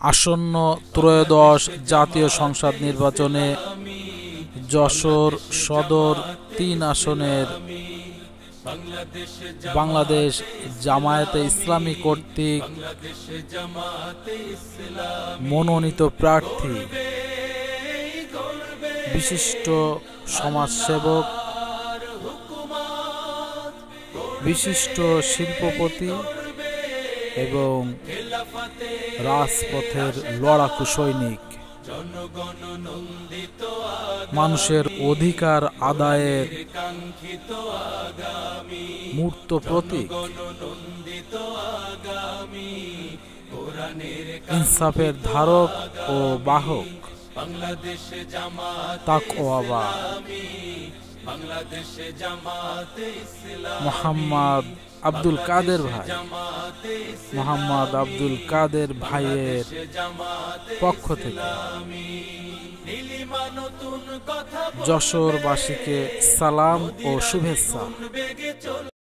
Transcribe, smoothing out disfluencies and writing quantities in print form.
আসন্ন ত্রয়োদশ জাতীয় সংসদ নির্বাচনে যশোর সদর ৩ আসনের বাংলাদেশ জামায়াতে ইসলামী কর্তৃক মনোনীত প্রার্থী বিশিষ্ট সমাজসেবক, বিশিষ্ট শিল্পপতি এবং রাজপথের লড়াকু সৈনিক, মানুষের অধিকার আদায়ের মূর্ত প্রতীক, ইনসাফের ধারক ও বাহক, তাকওয়াবাদ মোহাম্মদ আব্দুল কাদের ভাই, মোহাম্মদ আব্দুল কাদের ভাইয়ের পক্ষ থেকে যশোরবাসীকে সালাম ও শুভেচ্ছা।